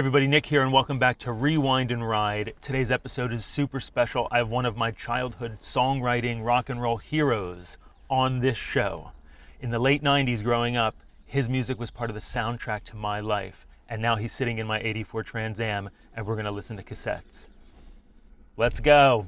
Everybody, Nick here, and welcome back to Rewind and Ride. Today's episode is super special. I have one of my childhood songwriting rock and roll heroes on this show. In the late 90s growing up, his music was part of the soundtrack to my life, and now he's sitting in my 84 Trans Am, and we're gonna listen to cassettes. Let's go.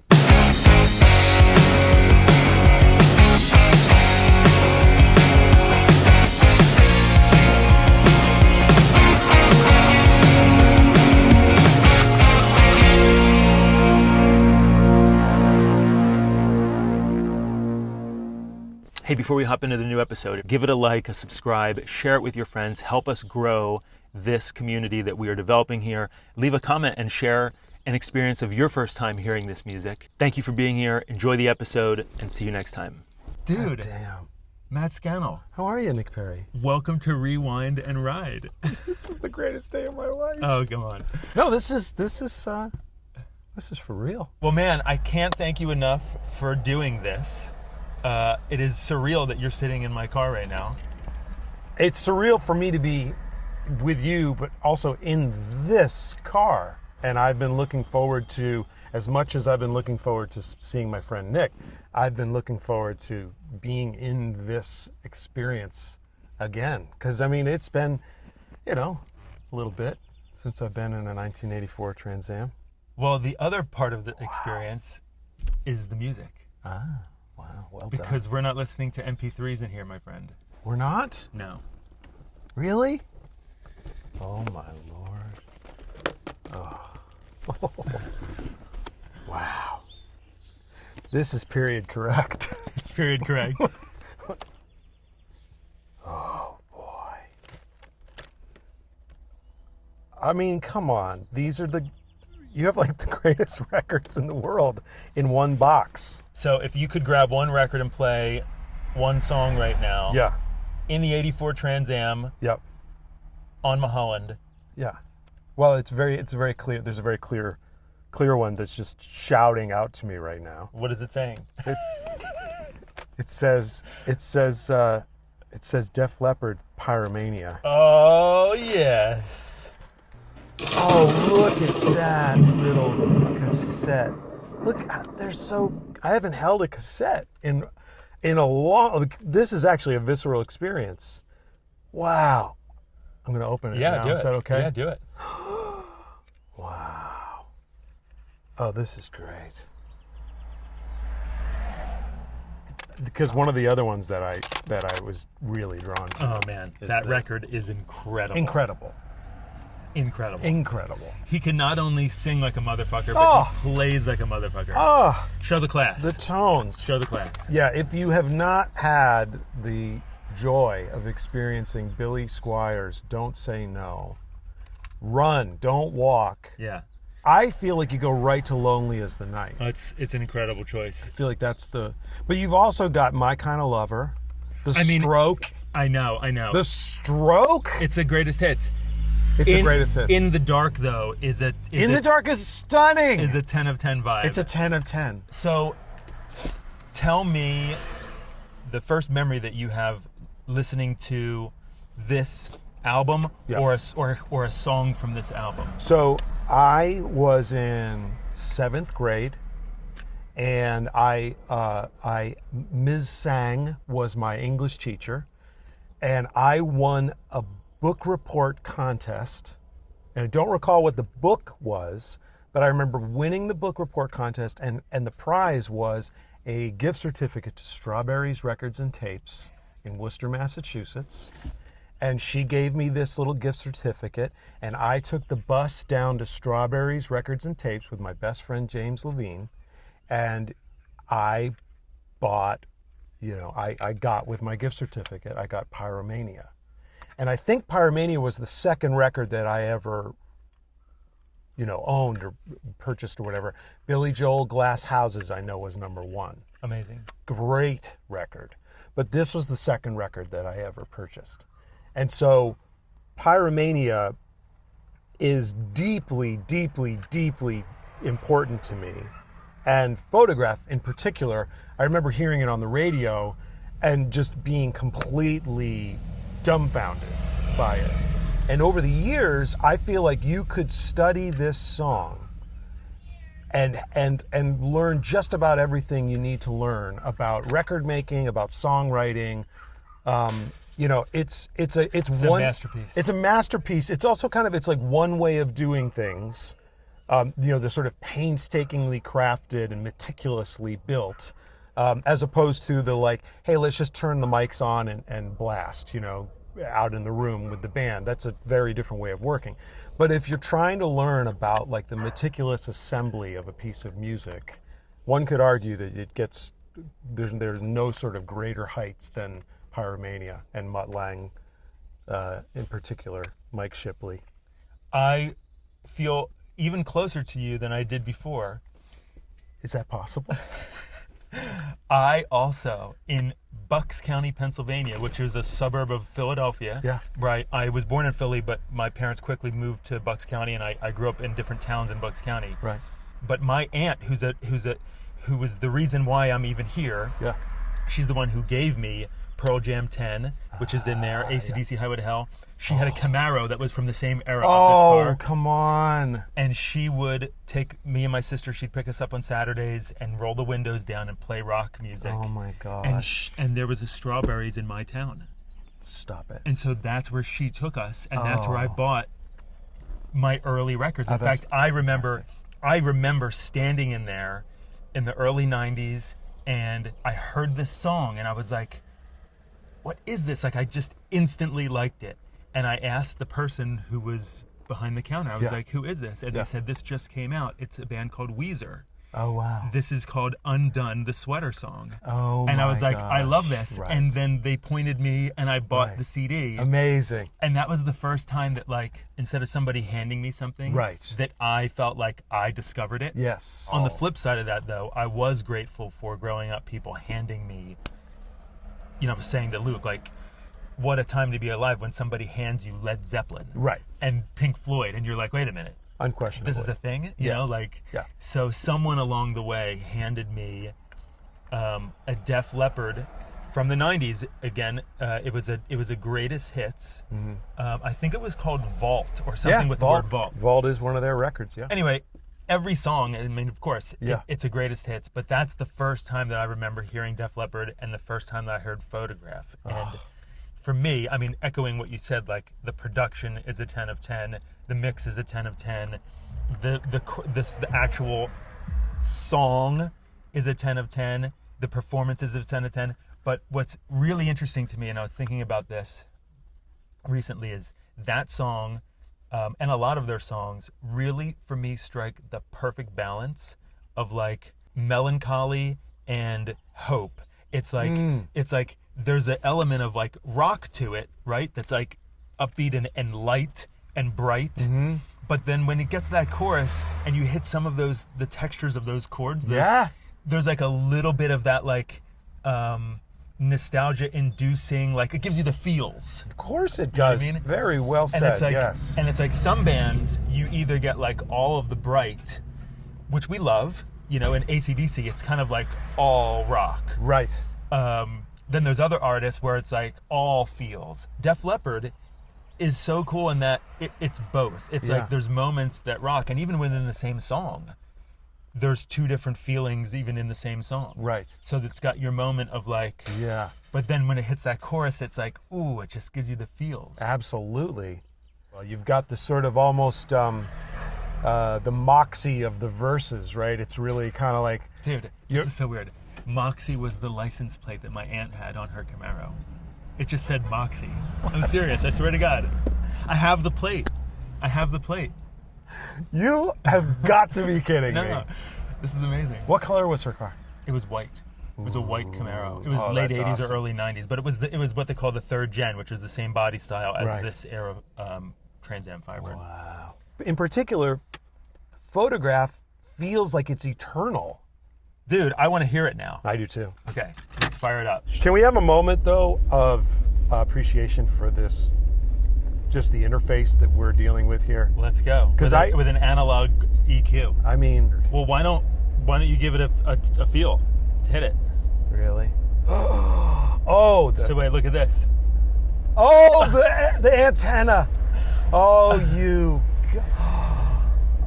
Hey, before we hop into the new episode, give it a like, a subscribe, share it with your friends, help us grow this community that we are developing here. Leave a comment and share an experience of your first time hearing this music. Thank you for being here. Enjoy the episode and see you next time. Dude, damn. Matt Scannell. How are you, Nick Perri? Welcome to Rewind and Ride. This is the greatest day of my life. Oh, come on. No, this is for real. Well, man, I can't thank you enough for doing this. It is surreal that you're sitting in my car right now. It's surreal for me to be with you, but also in this car. And I've been looking forward to, as much as I've been looking forward to seeing my friend Nick, I've been looking forward to being in this experience again. Because, I mean, it's been, a little bit since I've been in a 1984 Trans Am. Well, the other part of the experience is the music. Ah. Wow, well done. Because we're not listening to MP3s in here, my friend. We're not? No. Really? Oh, my Lord. Oh. Wow. This is period correct. It's period correct. Oh, boy. I mean, come on. You have like the greatest records in the world in one box. So if you could grab one record and play one song right now. Yeah. In the 84 Trans Am. Yep. On Mulholland. Yeah. Well, it's very clear. There's a very clear one that's just shouting out to me right now. What is it saying? It says Def Leppard Pyromania. Oh, yes. Oh, look at that little cassette. Look, I haven't held a cassette in a long, this is actually a visceral experience. Wow. I'm going to open it now. Do it. Is that okay? Yeah, do it. Wow. Oh, this is great. Because one of the other ones that I was really drawn to. Oh, man. That record is incredible. Incredible. He can not only sing like a motherfucker, but he plays like a motherfucker. Oh, show the class. The tones. Show the class. Yeah, if you have not had the joy of experiencing Billy Squier's Don't Say No, Run, Don't Walk. Yeah. I feel like you go right to Lonely as the Night. Oh, it's an incredible choice. I feel like that's but you've also got My Kind of Lover, Stroke. I know. The Stroke? It's the greatest hits. It's the greatest hits. In the Dark, though, the Dark is stunning. Is a 10 of 10 vibe. It's a 10 of 10. So, tell me the first memory that you have listening to this album, or a song from this album. So I was in 7th grade, and Ms. Sang was my English teacher, and I won a book report contest, and I don't recall what the book was, but I remember winning the book report contest, and the prize was a gift certificate to Strawberries Records and Tapes in Worcester, Massachusetts. And she gave me this little gift certificate, and I took the bus down to Strawberries Records and Tapes with my best friend James Levine, and I bought, I got with my gift certificate, I got Pyromania. And I think Pyromania was the second record that I ever, owned or purchased or whatever. Billy Joel, Glass Houses, I know, was number 1. Amazing. Great record. But this was the second record that I ever purchased. And so Pyromania is deeply, deeply, deeply important to me. And Photograph in particular, I remember hearing it on the radio and just being completely dumbfounded by it. And over the years, I feel like you could study this song and learn just about everything you need to learn about record making, about songwriting. It's a masterpiece. It's a masterpiece. It's also it's like one way of doing things. The sort of painstakingly crafted and meticulously built, as opposed to the like, hey, let's just turn the mics on and blast, out in the room with the band. That's a very different way of working. But if you're trying to learn about like the meticulous assembly of a piece of music, one could argue that there's no sort of greater heights than Pyromania and Mutt Lange, in particular, Mike Shipley. I feel even closer to you than I did before. Is that possible? I also, in Bucks County, Pennsylvania, which is a suburb of Philadelphia. Right. I was born in Philly, but my parents quickly moved to Bucks County, and I grew up in different towns in Bucks County. Right. But my aunt, who was the reason why I'm even here. Yeah. She's the one who gave me Pearl Jam 10, which is in there, AC/DC Highway to Hell. She had a Camaro that was from the same era of this car. Oh, come on. And she would take me and my sister, she'd pick us up on Saturdays and roll the windows down and play rock music. Oh my gosh. And there was a Strawberries in my town. Stop it. And so that's where she took us, and that's where I bought my early records. In fact, I remember standing in there in the early 90s, and I heard this song, and I was like, what is this? Like, I just instantly liked it. And I asked the person who was behind the counter, I was like, who is this? And they said, this just came out. It's a band called Weezer. Oh, wow. This is called Undone, the Sweater Song. Oh, and I was like, gosh. I love this. Right. And then they pointed me, and I bought the CD. Amazing. And that was the first time that, like, instead of somebody handing me something, that I felt like I discovered it. Yes. On the flip side of that, though, I was grateful for growing up people handing me, I was saying to Luke, like, what a time to be alive when somebody hands you Led Zeppelin. Right. And Pink Floyd, and you're like, wait a minute. Unquestionably. This is a thing? You know, like, so someone along the way handed me a Def Leppard from the 90s. Again, it was a greatest hits. Mm-hmm. I think it was called Vault or something with Vault. the word Vault. Vault is one of their records, Anyway, every song, I mean, of course, it's a greatest hits, but that's the first time that I remember hearing Def Leppard and the first time that I heard Photograph. And for me, I mean, echoing what you said, like, the production is a 10 of 10, the mix is a 10 of 10, the actual song is a 10 of 10, the performance is a 10 of 10. But what's really interesting to me, and I was thinking about this recently, is that song, and a lot of their songs, really, for me, strike the perfect balance of, like, melancholy and hope. It's like there's an element of, like, rock to it, right? That's, like, upbeat and light and bright. Mm-hmm. But then when it gets to that chorus and you hit some of the textures of those chords, there's like a little bit of that, like, nostalgia-inducing, like, it gives you the feels. Of course it does. You know what I mean? Very well said, and it's like, yes. And it's like some bands, you either get, like, all of the bright, which we love, in AC/DC, it's kind of like all rock. Right. Then there's other artists where it's like all feels. Def Leppard is so cool in that it's both. It's like there's moments that rock, and even within the same song, there's two different feelings even in the same song. Right. So it's got your moment of, like, but then when it hits that chorus, it's like, ooh, it just gives you the feels. Absolutely. Well, you've got the sort of almost the moxie of the verses, right? It's really kind of like... Dude, this is so weird. Moxie was the license plate that my aunt had on her Camaro. It just said Moxie. I'm serious, I swear to God. I have the plate. You have got to be kidding me. No, this is amazing. What color was her car? It was white. It was a white Camaro. It was late 80s or early 90s, but it was what they call the third gen, which is the same body style as this era Trans Am Firebird. Wow. In particular, Photograph feels like it's eternal. Dude, I want to hear it now. I do too. Okay, let's fire it up. Can we have a moment, though, of appreciation for this, just the interface that we're dealing with here? Let's go. With an analog EQ. I mean... Well, why don't you give it a feel? Hit it. Really? So wait, look at this. Oh, the antenna. Oh,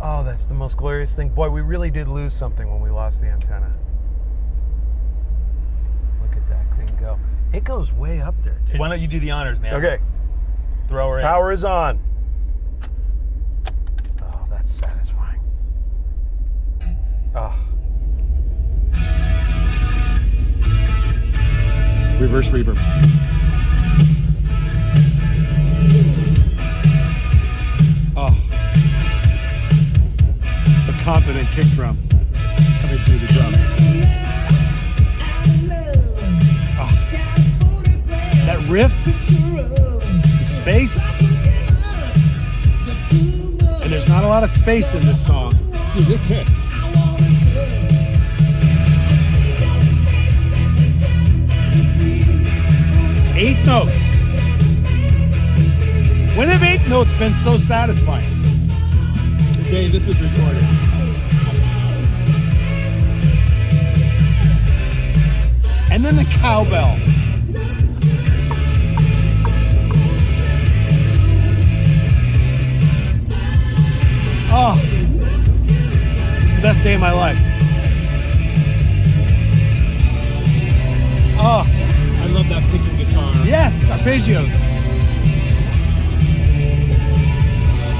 oh, that's the most glorious thing. Boy, we really did lose something when we lost the antenna. Look at that thing go. It goes way up there, too. Why don't you do the honors, man? Okay. Throw her in. Power is on. Oh, that's satisfying. Oh. Reverse reverb. Oh. It's a confident kick drum coming through the drums. Oh. That riff, the space, and there's not a lot of space in this song. Dude, it kicks. Eighth notes. When have eighth notes been so satisfying? The day this was recorded. And then the cowbell. Oh, it's the best day of my life. Oh, I love that picking guitar. yes, arpeggios.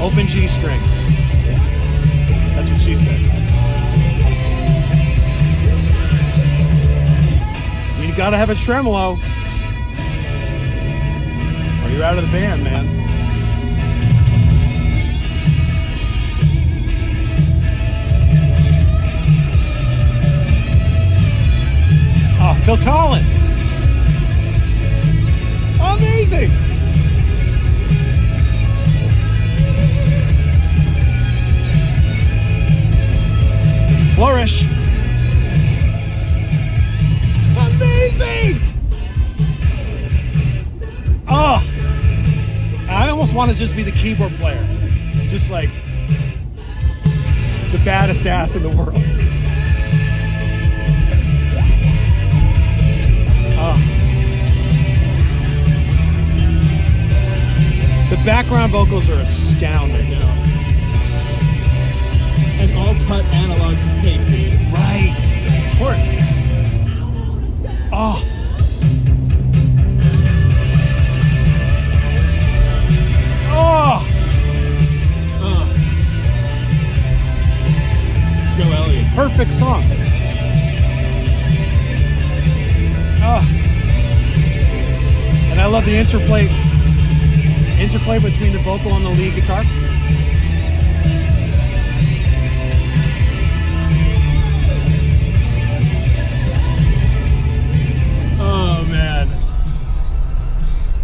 Open G string. That's what she said. You gotta have a tremolo, or you're out of the band, man. Oh, Phil Collins. Amazing. Flourish. Amazing. Oh, I almost want to just be the keyboard player, just like the baddest ass in the world. Oh. The background vocals are astounding. And all cut analog to tape, dude. Right. Of course. Oh. Oh. Joe Elliott. Perfect song. Oh. And I love the interplay between the vocal and the lead guitar. Oh, man.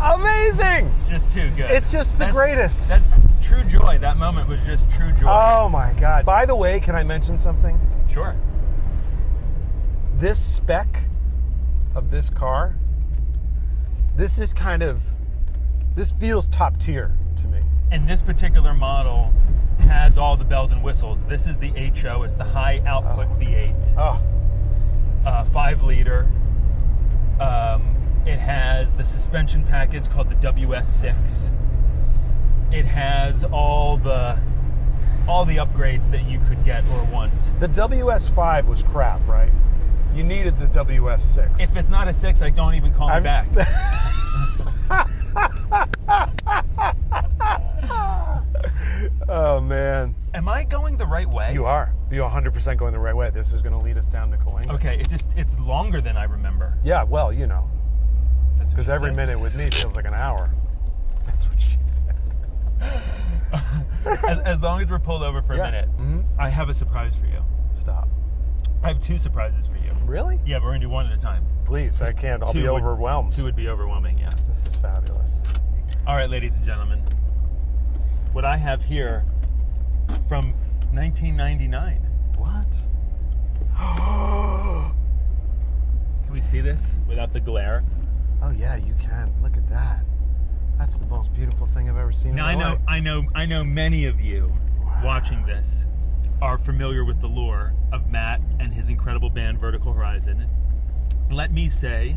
Amazing! Just too good. It's just the greatest. That's true joy. That moment was just true joy. Oh my God. By the way, can I mention something? Sure. This spec of this car, this feels top tier to me. And this particular model has all the bells and whistles. This is the HO. It's the high output V8. Oh, 5 liter. It has the suspension package called the WS6. It has all the upgrades that you could get or want. the WS5 was crap, right? You needed the WS6. If it's not a 6, like, don't even call me back. Oh man. Am I going the right way? You are. You're 100% going the right way. This is going to lead us down to Coalinga. Okay, it's longer than I remember. Yeah, well, you know, That's what because she every said. minute with me feels like an hour. That's what she said. As long as we're pulled over for a minute, I have a surprise for you. Stop. I have 2 surprises for you. Really? Yeah, we're gonna do one at a time. Please, I can't. I'll 2 be would- overwhelmed. 2 would be overwhelming, yeah. This is fabulous. All right, ladies and gentlemen, what I have here from 1999. What? Can we see this without the glare? Oh yeah, you can. Look at that. That's the most beautiful thing I've ever seen Now in my life. I know many of you Wow. watching this are familiar with the lore of Matt and his incredible band Vertical Horizon. Let me say,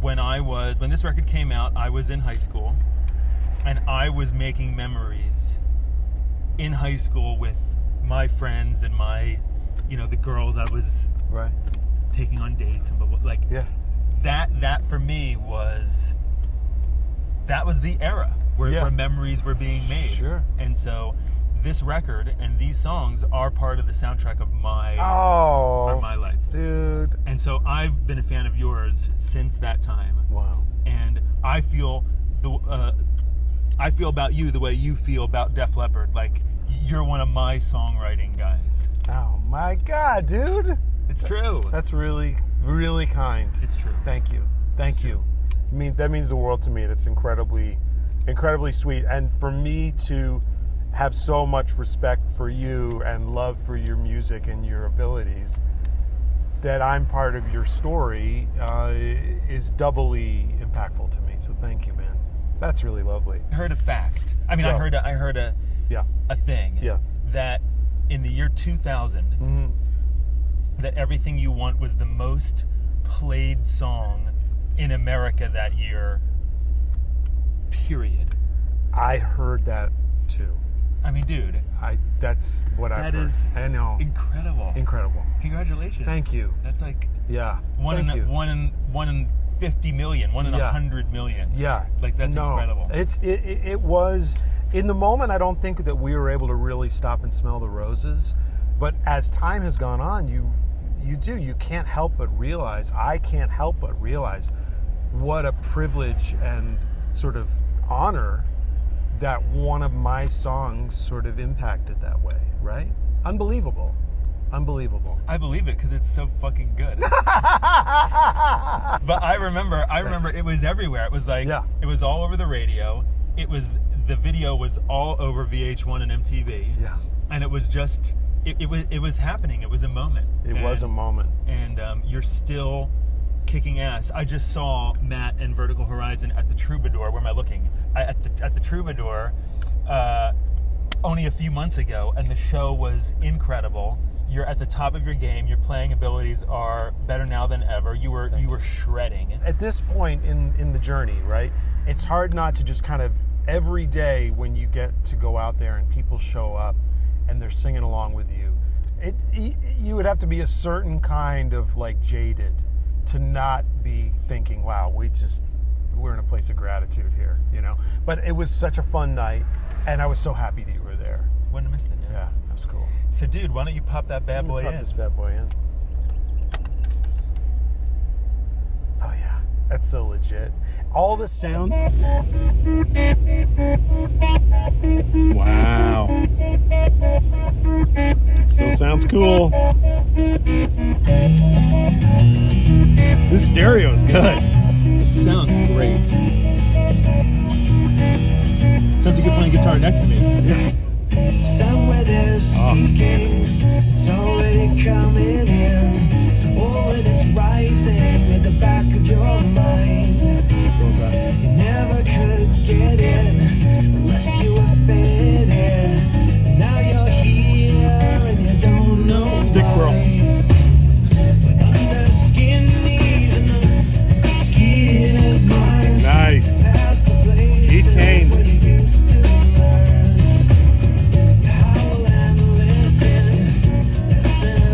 when this record came out, I was in high school, and I was making memories in high school with my friends and my, the girls I was Right. taking on dates and blah, blah, like Yeah. that for me was the era where memories were being made. Sure. And so this record and these songs are part of the soundtrack of my life. Dude. And so I've been a fan of yours since that time. Wow. And I feel about you the way you feel about Def Leppard. Like, you're one of my songwriting guys. Oh my God, dude. It's true. That's really, really kind. It's true. Thank you. Thank you. I mean, that means the world to me. That's incredibly, incredibly sweet. And for me to have so much respect for you and love for your music and your abilities, that I'm part of your story is doubly impactful to me. So thank you, man. That's really lovely. I heard a fact. I mean, Go. I heard a thing. Yeah. That in the year 2000, Mm-hmm. that Everything You Want was the most played song in America that year, period. I heard that too. I mean, dude, That's what I've that heard. is I know. incredible. Incredible. Congratulations. Thank you. That's like Yeah. one Thank you. in 50 million, one in Yeah. 100 million. Yeah. Like, that's incredible. It was, in the moment, I don't think that we were able to really stop and smell the roses. But as time has gone on, you can't help but realize, I can't help but realize what a privilege and sort of honor that one of my songs sort of impacted that way, right? Unbelievable. Unbelievable. I believe it because it's so fucking good. But I remember it was everywhere. It was like, It was all over the radio. The video was all over VH1 and MTV. Yeah. And it was just, it was happening. It was a moment. It was a moment. And you're still kicking ass. I just saw Matt and Vertical Horizon at the Troubadour. Where am I looking? At the Troubadour only a few months ago, and the show was incredible. You're at the top of your game. Your playing abilities are better now than ever. You were shredding. At this point in the journey, right, it's hard not to just kind of, every day when you get to go out there and people show up and they're singing along with you, you would have to be a certain kind of like jaded to not be thinking, wow, we're in a place of gratitude here, But it was such a fun night, and I was so happy that you were there. Wouldn't have missed it. Yeah, that was cool. So, dude, why don't you pop that bad boy in? Pop this bad boy in. Oh yeah, that's so legit. All the sound. Wow. Still sounds cool. This stereo is good. It sounds great. Sounds like you're playing guitar next to me. Somewhere there's speaking, it's already coming in. Or when it's rising at the back of your mind. You never could get in unless you were fitted. Now you're here and you don't know Stick twirl. why. But under skin knees and the skin of mine. Nice. Past the places Keith Kane. where you used to learn. Howl and listen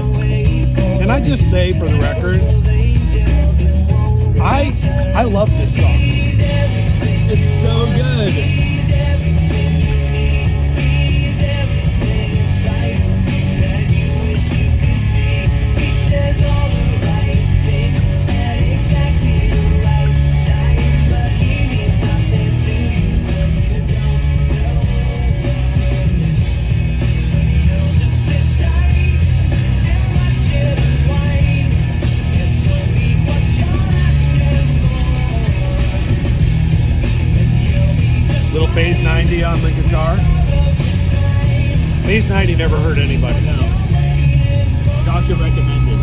away for Can I just say, for the record, angels that won't I love this song. It's so good. He's everything you need. He's everything inside of me that you wish you could be. He says all the right things at exactly the right time, but he means nothing to you when you don't know. You'll just sit tight and watch it unwind. It's only what you're asking for. Little Phase 90 on the guitar. Phase 90 never hurt anybody. No. Doctor recommended.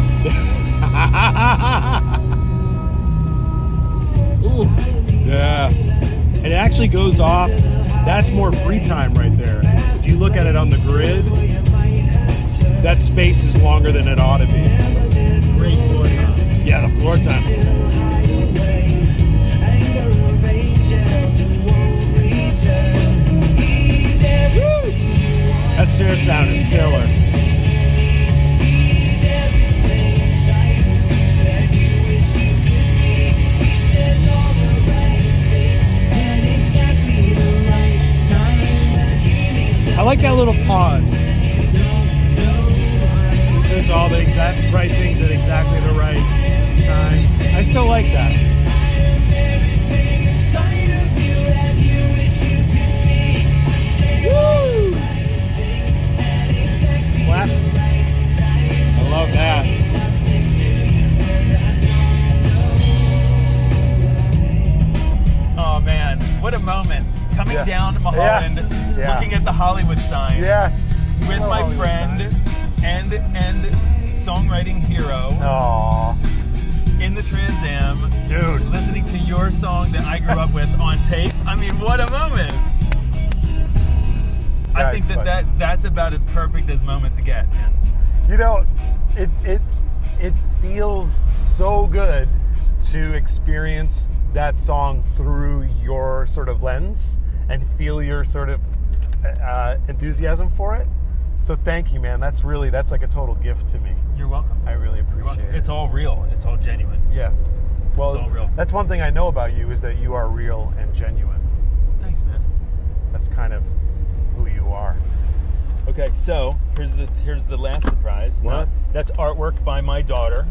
Ooh. Yeah. It actually goes off. That's more free time right there. If you look at it on the grid, that space is longer than it ought to be. Great floor time. Yeah, the floor time. Anger of angels who won't return. like that little pause. It says all the exact right things at exactly the right time. I still like that. Woo! Slap. I love that. Oh man, what a moment. Coming Yeah. down to Mulholland, Yeah. looking at the Hollywood sign Yes. with Hello, my Hollywood friend sign. and songwriting hero Aw, in the Trans Am, dude. listening to your song that I grew up with on tape. I mean, what a moment. I That's think funny. that's about as perfect as moments get, man. You know, it feels so good to experience that song through your sort of lens and feel your sort of enthusiasm for it. So thank you, man. That's like a total gift to me. You're welcome. I really You're welcome. appreciate it. It's all real. It's all genuine. Yeah. Well, It's all real. that's one thing I know about you is that you are real and genuine. Thanks, man. That's kind of who you are. Okay, so here's the last surprise. What? Now, that's artwork by my daughter.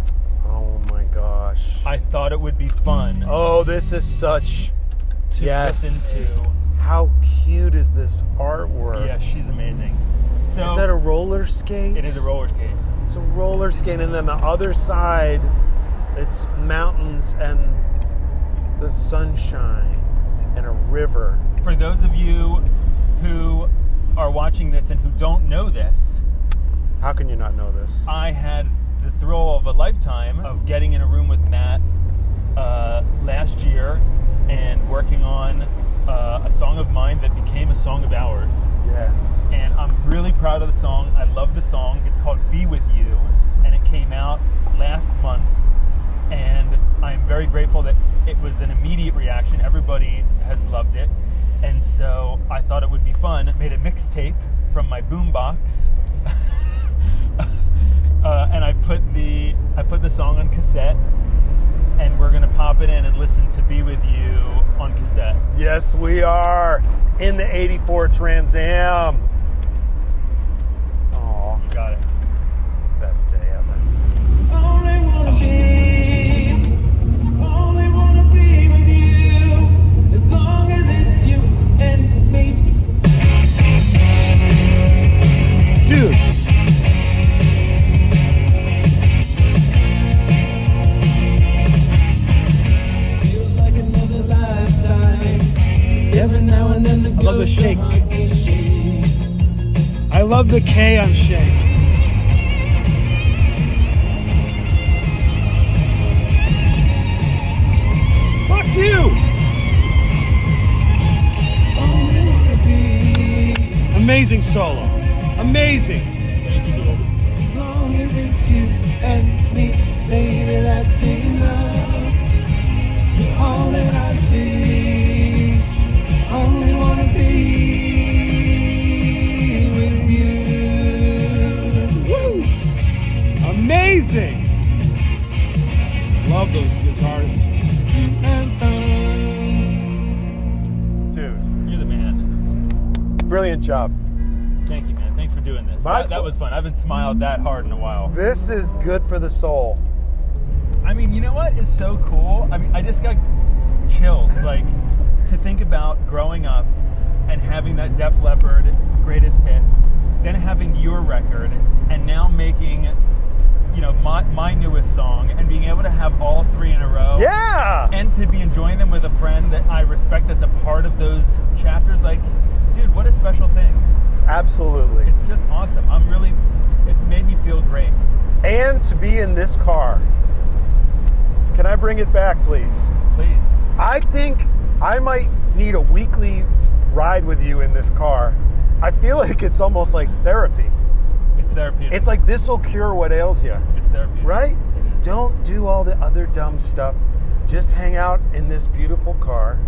Oh my gosh. I thought it would be fun Oh, this is such. to yes. listen to. How cute is this artwork? Yeah, she's amazing. So Is that a roller skate? it is a roller skate. It's a roller skate, and then the other side, it's mountains and the sunshine and a river. For those of you who are watching this and who don't know this, How can you not know this? I had the thrill of a lifetime of getting in a room with Matt last year and working on a song of mine that became a song of ours. Yes. And I'm really proud of the song. I love the song. It's called Be With You, and it came out last month. And I'm very grateful that it was an immediate reaction. Everybody has loved it. And so I thought it would be fun. Made a mixtape from my boombox. And I put the song on cassette, and we're gonna pop it in and listen to Be With You on cassette. Yes, we are in the 84 Trans Am. Aw, You got it. this is the best day ever. Only wanna be with you, as long as it's you and me. Dude, Feels like another lifetime. Every now and then the I love the girls so shake. hard to shake. I love the K on Shake. Fuck you! Only wanna be, Amazing solo. Amazing. Thank you, dude. as long as it's you and me, baby, that's enough. You're all that I see. Only wanna be with you. Woo! Amazing. Love those guitars. Dude, You're the man. brilliant job. Thank you, man. Thanks for doing this. My- That was fun. I haven't smiled that hard in a while. This is good for the soul. I mean, you know what is so cool? I mean, I just got chills. Like, to think about growing up and having that Def Leppard greatest hits, then having your record, and now making, you know, my newest song, and being able to have all three in a row. Yeah! And to be enjoying them with a friend that I respect that's a part of those chapters. Like, dude, what a special thing. Absolutely. It's just awesome. It made me feel great. And to be in this car. Can I bring it back, please? Please. I think I might need a weekly ride with you in this car. I feel like it's almost like therapy. It's therapeutic. It's like this will cure what ails you, It's therapeutic. right? Don't do all the other dumb stuff. Just hang out in this beautiful car.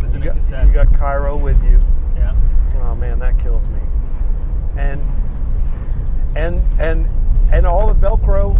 Listen to You cassettes. got Cairo with you. Yeah. Oh man, that kills me. And all the Velcro